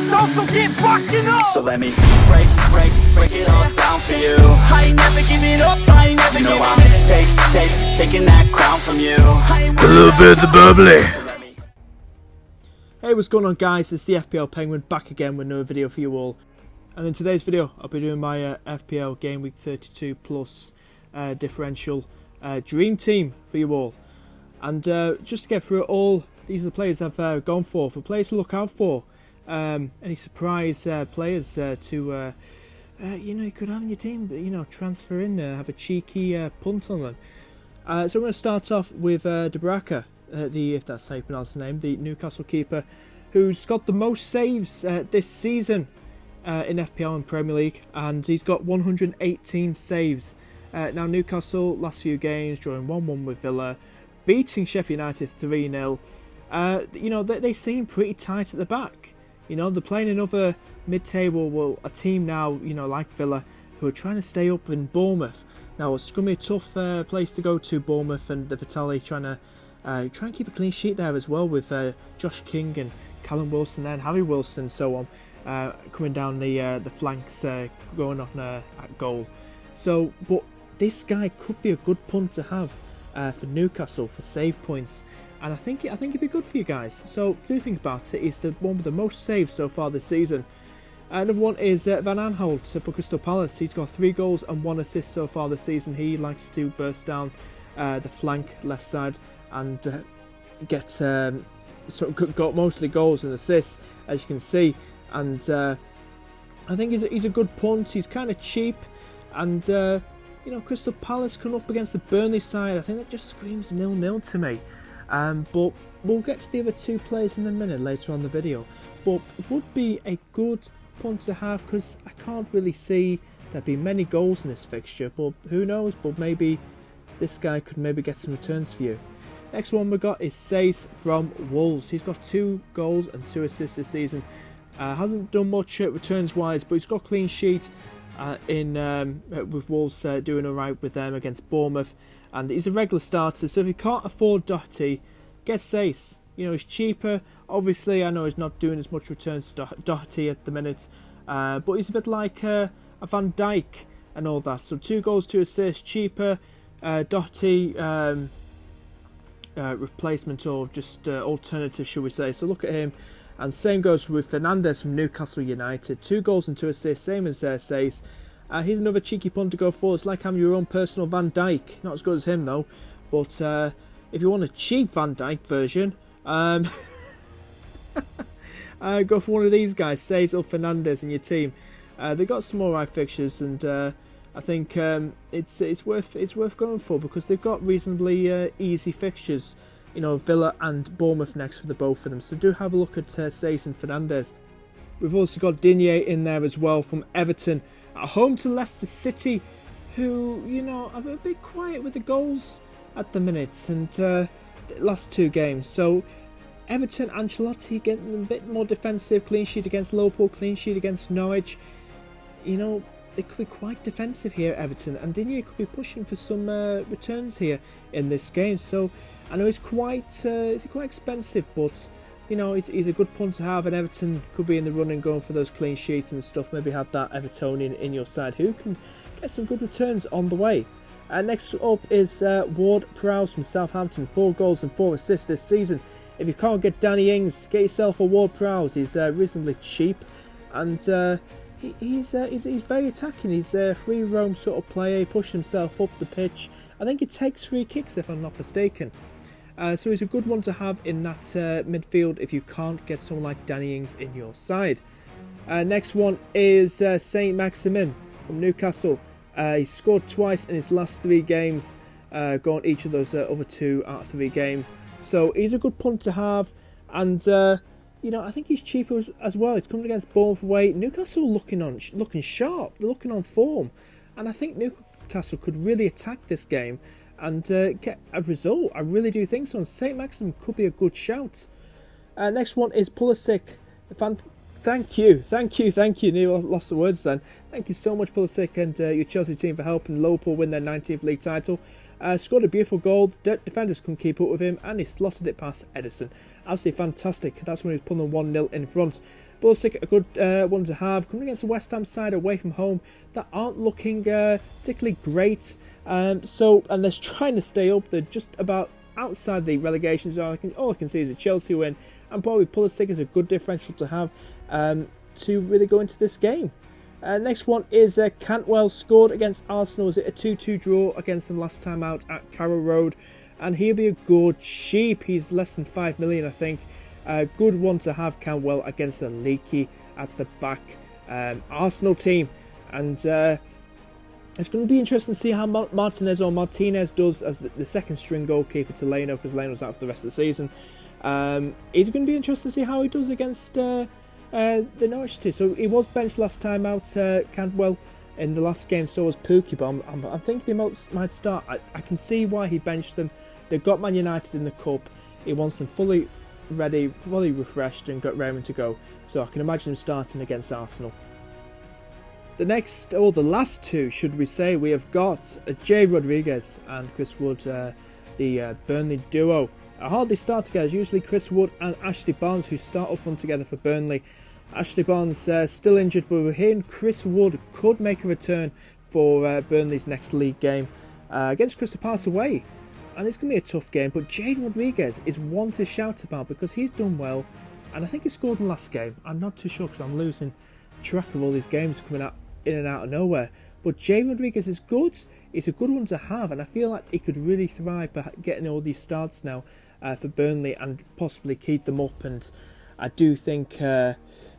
show, so get rocking up. So let me break it all down for you. I ain't never giving up, I ain't never giving up. I'm taking that crown from you. A little bit of the bubbly. Hey, what's going on, guys? It's the FPL Penguin back again with another video for you all. And in today's video, I'll be doing my FPL Gameweek 32 plus differential dream team for you all. And just to get through it all, these are the players I've gone for players to look out for. Any surprise players to you could have in your team, but transfer in, have a cheeky punt on them. So I'm going to start off with Debraka, if that's how you pronounce the name, the Newcastle keeper, who's got the most saves this season in FPL and Premier League, and he's got 118 saves. Now Newcastle, last few games, drawing 1-1 with Villa, beating Sheffield United 3-0. They seem pretty tight at the back. They're playing another mid-table, a team now, like Villa, who are trying to stay up in Bournemouth. Now, it's going to be a tough place to go to, Bournemouth, and the Vitali trying to keep a clean sheet there as well, with Josh King and Callum Wilson and Harry Wilson and so on, coming down the flanks, going on at goal. So, but this guy could be a good punt to have for Newcastle for save points. And I think it'd be good for you guys. So, if you think about it, he's the one with the most saves so far this season. Another one is Van Aanholt for Crystal Palace. He's got 3 goals and 1 assist so far this season. He likes to burst down the flank left side and get got mostly goals and assists, as you can see. And I think he's a good punt. He's kind of cheap, and Crystal Palace coming up against the Burnley side, I think that just screams 0-0 to me. But we'll get to the other 2 players in a minute later on in the video. But it would be a good punt to have, because I can't really see there'd be many goals in this fixture. But who knows? But maybe this guy could maybe get some returns for you. Next one we got is Sace from Wolves. He's got 2 goals and 2 assists this season. Hasn't done much returns wise, but he's got a clean sheet with Wolves doing alright with them against Bournemouth. And he's a regular starter, so if you can't afford Doherty, get Sace. He's cheaper. Obviously, I know he's not doing as much returns to Doherty at the minute, but he's a bit like a Van Dijk and all that. So 2 goals, 2 assists, cheaper. Doherty replacement, or just alternative, should we say. So look at him. And same goes with Fernandes from Newcastle United. 2 goals and 2 assists, same as Sace. Here's another cheeky punt to go for. It's like having your own personal Van Dijk. Not as good as him though. But if you want a cheap Van Dijk version, go for one of these guys, Sace or Fernandes, in your team. They got some alright fixtures, and I think it's worth going for, because they've got reasonably easy fixtures. Villa and Bournemouth next for the both of them. So do have a look at Sace and Fernandes. We've also got Digne in there as well from Everton, at home to Leicester City, who are a bit quiet with the goals at the minute, and the last 2 games. So Everton, Ancelotti getting a bit more defensive. Clean sheet against Liverpool, clean sheet against Norwich. They could be quite defensive here, Everton, and Digne could be pushing for some returns here in this game. So I know he's quite expensive, but he's a good punt to have, and Everton could be in the running, going for those clean sheets and stuff. Maybe have that Evertonian in your side who can get some good returns on the way. Next up is Ward-Prowse from Southampton. 4 goals and 4 assists this season. If you can't get Danny Ings, get yourself a Ward-Prowse. He's reasonably cheap, and he's very attacking. He's a free roam sort of player. He pushed himself up the pitch. I think he takes free kicks, if I'm not mistaken. So he's a good one to have in that midfield if you can't get someone like Danny Ings in your side. Next one is Saint Maximin from Newcastle. He scored twice in his last 3 games, gone each of those other 2 out of 3 games. So he's a good punt to have, and I think he's cheaper as well. He's coming against Bournemouth away. Newcastle looking sharp. They're looking on form, and I think Newcastle could really attack this game and get a result. I really do think so. And St. Maximin could be a good shout. Next one is Pulisic. Thank you. Nearly lost the words then. Thank you so much, Pulisic, and your Chelsea team for helping Liverpool win their 19th league title. Scored a beautiful goal. Defenders couldn't keep up with him, and he slotted it past Ederson. Absolutely fantastic. That's when he was pulling 1-0 in front. Pulisic, a good one to have. Coming against a West Ham side away from home that aren't looking particularly great. And they're trying to stay up. They're just about outside the relegation zone. All I can see is a Chelsea win. And probably Pulisic is a good differential to have to really go into this game. Next one is Cantwell scored against Arsenal. Was it a 2-2 draw against them last time out at Carrow Road? And he'll be a good cheap. He's less than 5 million, I think. Good one to have, Cantwell, against a leaky at the back Arsenal team. And it's going to be interesting to see how Martinez does as the second string goalkeeper to Leno, because Leno's out for the rest of the season. It's going to be interesting to see how he does against the Norwich team. So he was benched last time out, Cantwell, in the last game. So was Pookie, but I'm thinking he might start. I can see why he benched them. They've got Man United in the cup. He wants them fully ready, fully refreshed, and got raring to go. So I can imagine him starting against Arsenal. The last two, should we say, we have got Jay Rodriguez and Chris Wood, the Burnley duo. A hardly start together. Usually Chris Wood and Ashley Barnes who start up front together for Burnley. Ashley Barnes still injured, but we're hearing Chris Wood could make a return for Burnley's next league game against Crystal Palace away. And it's going to be a tough game, but Jay Rodriguez is one to shout about because he's done well. And I think he scored in the last game. I'm not too sure because I'm losing track of all these games coming out in and out of nowhere. But Jay Rodriguez is good. It's a good one to have, and I feel like he could really thrive by getting all these starts now for Burnley and possibly keep them up. And I do think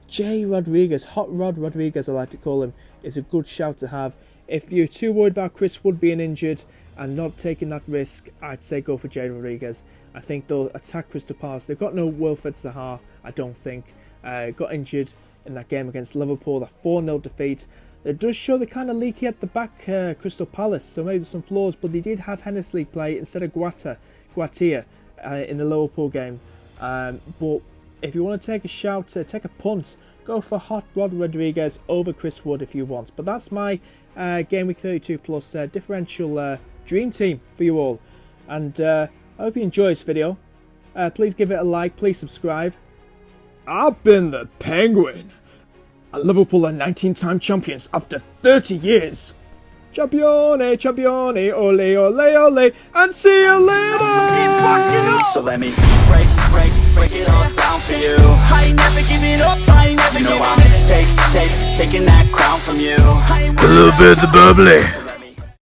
Jay Rodriguez, Hot Rod Rodriguez I like to call him, is a good shout to have. If you're too worried about Chris Wood being injured and not taking that risk, I'd say go for Jay Rodriguez. I think they'll attack Crystal Palace. They've got no Wilfred Zaha, I don't think. Got injured in that game against Liverpool, that 4-0 defeat. It does show they're kind of leaky at the back, Crystal Palace, so maybe some flaws, but they did have Hennessy play instead of Guatia in the Liverpool game. But if you want to take a shout, take a punt, go for Hot Rod Rodriguez over Chris Wood if you want. But that's my Gameweek 32 plus differential dream team for you all. And I hope you enjoy this video. Please give it a like, please subscribe. I've been the Penguin. Liverpool are 19-time champions after 30 years. Champione, champione, ole, ole, ole, and see you later! So let me break it all down for you. I ain't never giving up, I ain't never You know giving I'm taking that crown from you. up. A little bit of the bubbly.